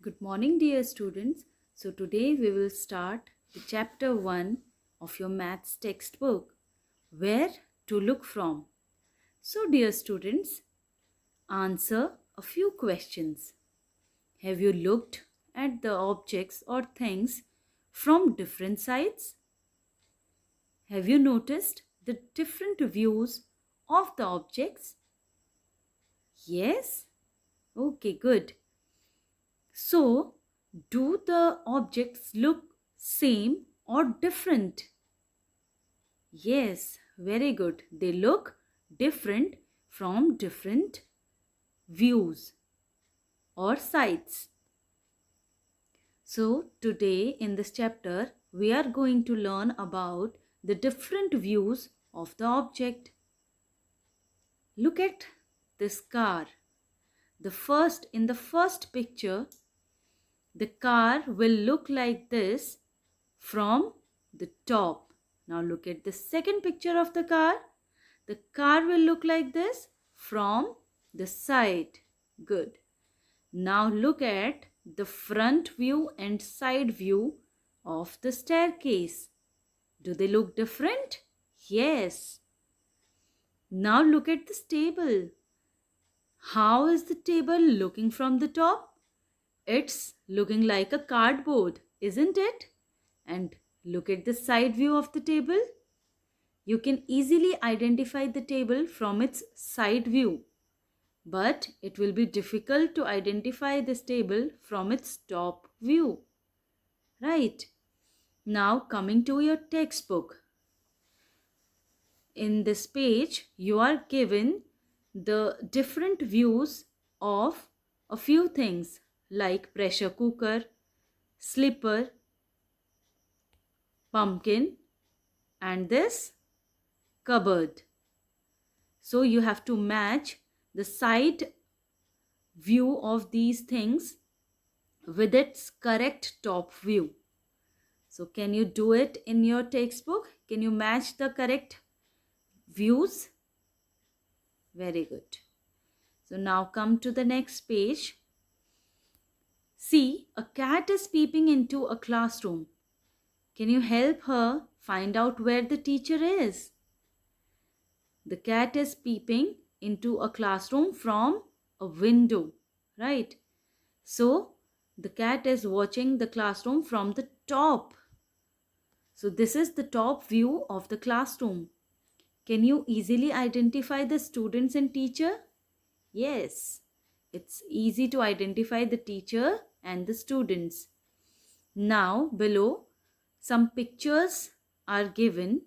Good morning, dear students. So, today we will start the chapter 1 of your maths textbook, Where to Look From. So, dear students, answer a few questions. Have you looked at the objects or things from different sides? Have you noticed the different views of the objects? Yes? Okay, good. So, do the objects look same or different? Yes, very good. They look different from different views or sides. So, today in this chapter, we are going to learn about the different views of the object. Look at this car. In the first picture, the car will look like this from the top. Now look at the second picture of the car. The car will look like this from the side. Good. Now look at the front view and side view of the staircase. Do they look different? Yes. Now look at this table. How is the table looking from the top? It's looking like a cardboard, isn't it? And look at the side view of the table. You can easily identify the table from its side view, but it will be difficult to identify this table from its top view. Right? Now coming to your textbook. In this page, you are given the different views of a few things like pressure cooker, slipper, pumpkin, and this cupboard. So you have to match the side view of these things with its correct top view. So can you do it in your textbook? Can you match the correct views? Very good. So now come to the next page. See, a cat is peeping into a classroom. Can you help her find out where the teacher is? The cat is peeping into a classroom from a window, right? So, the cat is watching the classroom from the top. So, this is the top view of the classroom. Can you easily identify the students and teacher? Yes, it's easy to identify the teacher and the students. Now, below, some pictures are given.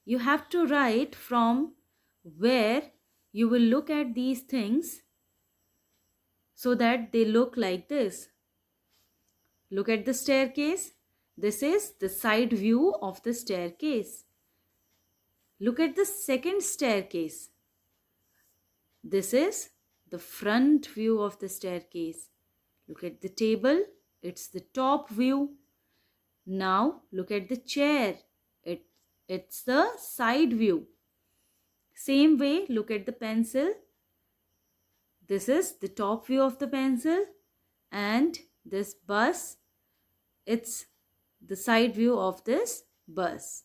You have to write from where you will look at these things so that they look like this. Look at the staircase. This is the side view of the staircase. Look at the second staircase. This is the front view of the staircase. Look at the table. It's the top view. Now look at the chair. It's the side view. Same way, look at the pencil. This is the top view of the pencil, and this bus, it's the side view of this bus.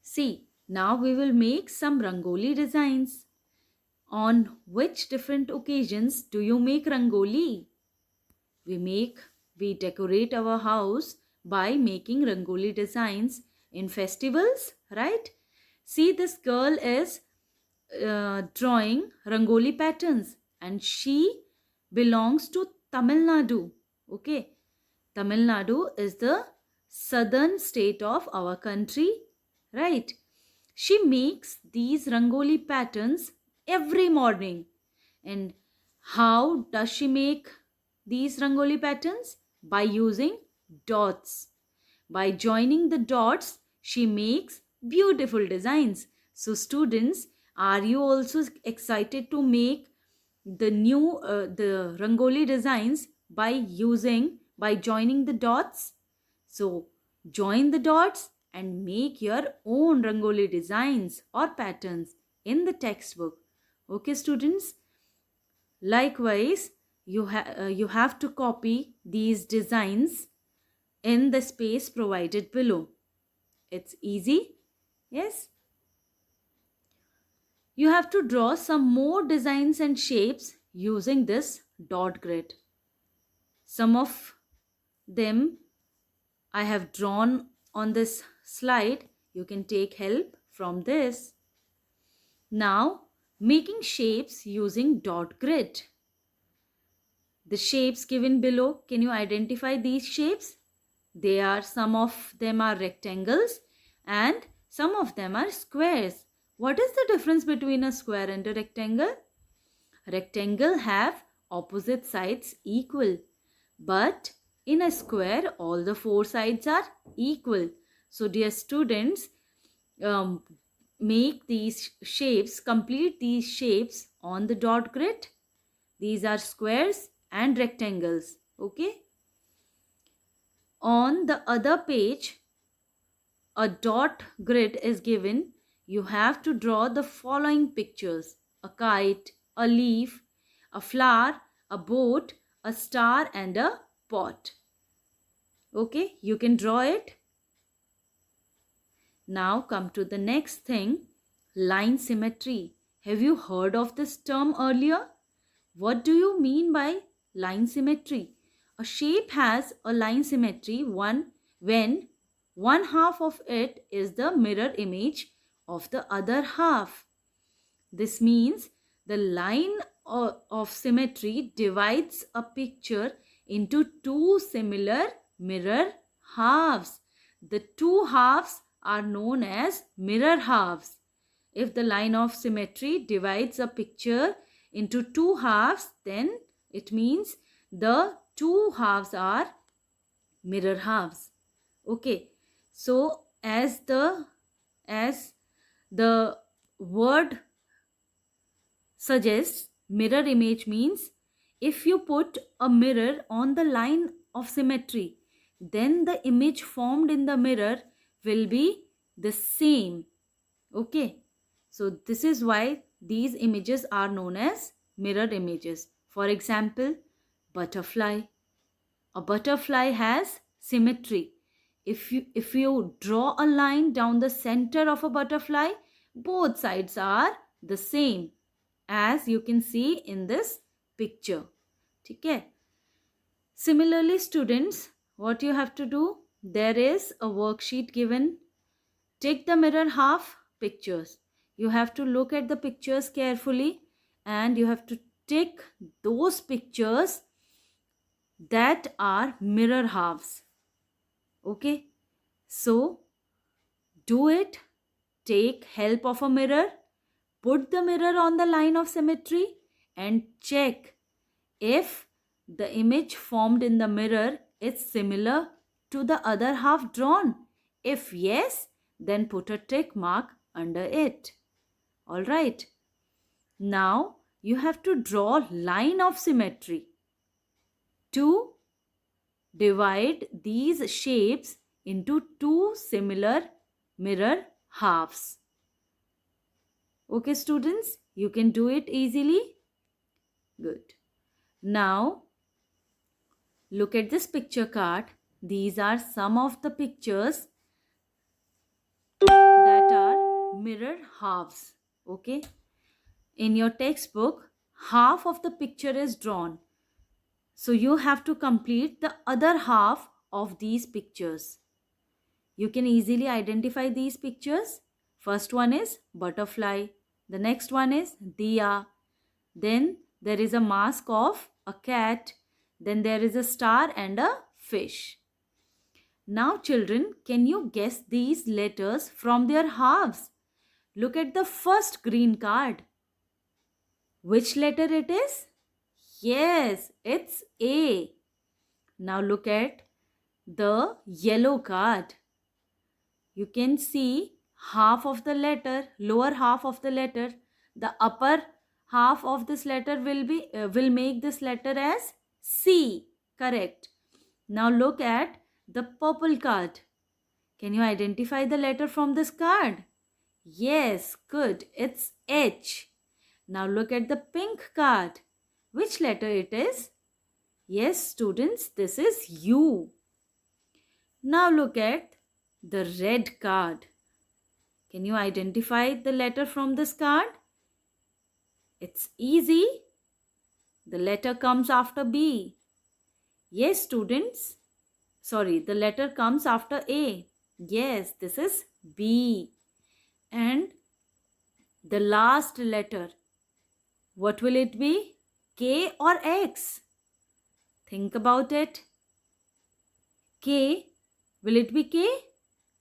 See, now we will make some rangoli designs. On which different occasions do you make rangoli? We decorate our house by making rangoli designs in festivals, right? See, this girl is drawing rangoli patterns and she belongs to Tamil Nadu. Okay, Tamil Nadu is the southern state of our country, right? She makes these rangoli patterns every morning. And how does she make these rangoli patterns? By using dots. By joining the dots, she makes beautiful designs. So students, are you also excited to make the rangoli designs by joining the dots? So join the dots and make your own rangoli designs or patterns in the textbook. Okay students? Likewise, you have to copy these designs in the space provided below. It's easy. Yes. You have to draw some more designs and shapes using this dot grid. Some of them I have drawn on this slide. You can take help from this. Now, making shapes using dot grid. The shapes given below, can you identify these shapes? Some of them are rectangles and some of them are squares. What is the difference between a square and a rectangle? Rectangle have opposite sides equal, but in a square all the four sides are equal. So dear students, um, make these shapes, complete these shapes on the dot grid. These are squares and rectangles. Okay. On the other page, a dot grid is given. You have to draw the following pictures: a kite, a leaf, a flower, a boat, a star, and a pot. Okay, you can draw it. Now come to the next thing, line symmetry. Have you heard of this term earlier? What do you mean by line symmetry? A shape has a line symmetry when one half of it is the mirror image of the other half. This means the line of symmetry divides a picture into two similar mirror halves. The two halves are known as mirror halves. If the line of symmetry divides a picture into two halves, then it means the two halves are mirror halves. Okay, so as the word suggests, mirror image means if you put a mirror on the line of symmetry, then the image formed in the mirror will be the same. Okay, so this is why these images are known as mirror images. For example, butterfly. A butterfly has symmetry. If you draw a line down the center of a butterfly, both sides are the same, as you can see in this picture. Okay. Similarly, students, what you have to do, there is a worksheet given. Take the mirror half pictures. You have to look at the pictures carefully and you have to take those pictures that are mirror halves. Okay, so do it. Take help of a mirror. Put the mirror on the line of symmetry and check if the image formed in the mirror is similar to the other half drawn. If yes, then put a tick mark under it. All right. Now you have to draw line of symmetry to divide these shapes into two similar mirror halves. Okay, students, you can do it easily. Good. Now, look at this picture card. These are some of the pictures that are mirror halves. Okay. In your textbook, half of the picture is drawn. So you have to complete the other half of these pictures. You can easily identify these pictures. First one is butterfly. The next one is diya. Then there is a mask of a cat. Then there is a star and a fish. Now children, can you guess these letters from their halves? Look at the first green card. Which letter it is? Yes, it's A. Now look at the yellow card. You can see half of the letter, lower half of the letter. The upper half of this letter will make this letter as C. Correct. Now look at the purple card. Can you identify the letter from this card? Yes, good. It's H. Now look at the pink card. Which letter it is? Yes, students, this is U. Now look at the red card. Can you identify the letter from this card? It's easy. The letter comes after B. Yes, students. Sorry, the letter comes after A. Yes, this is B. And the last letter, what will it be? K or X? Think about it. K. Will it be K?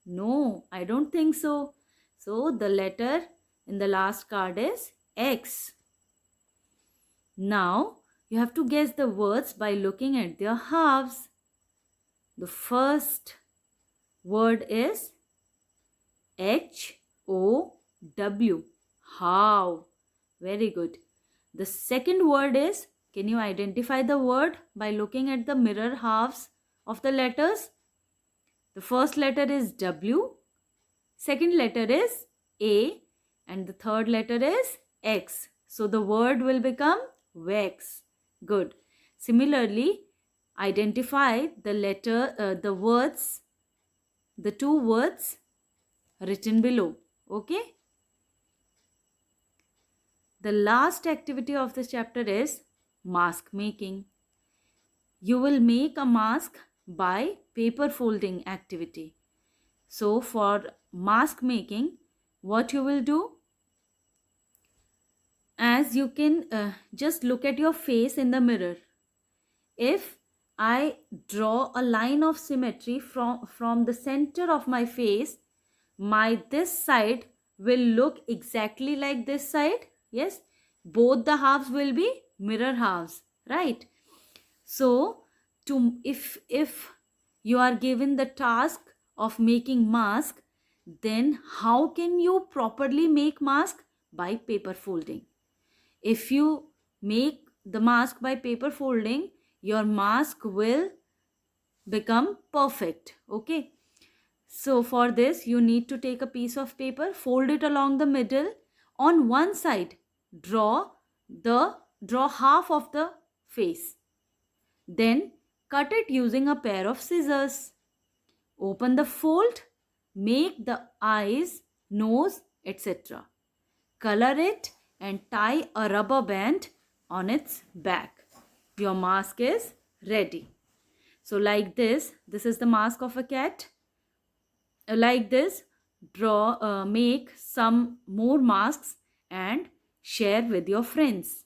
No, I don't think so. So the letter in the last card is X. Now you have to guess the words by looking at their halves. The first word is HOW. How? Very good. The second word is, can you identify the word by looking at the mirror halves of the letters? The first letter is W, second letter is A, and the third letter is X. So the word will become Vex. Good. Similarly, identify the words, the two words written below. Okay. The last activity of this chapter is mask making. You will make a mask by paper folding activity. So for mask making, what you will do, as you can just look at your face in the mirror. If I draw a line of symmetry from the center of my face, my this side will look exactly like this side. Yes, both the halves will be mirror halves, right? So if you are given the task of making mask, then how can you properly make mask? By paper folding. If you make the mask by paper folding, your mask will become perfect. Okay. So for this, you need to take a piece of paper, fold it along the middle. On one side, draw half of the face. Then cut it using a pair of scissors. Open the fold, make the eyes, nose, etc. Color it and tie a rubber band on its back. Your mask is ready. So like this is the mask of a cat. Like this, make some more masks and share with your friends.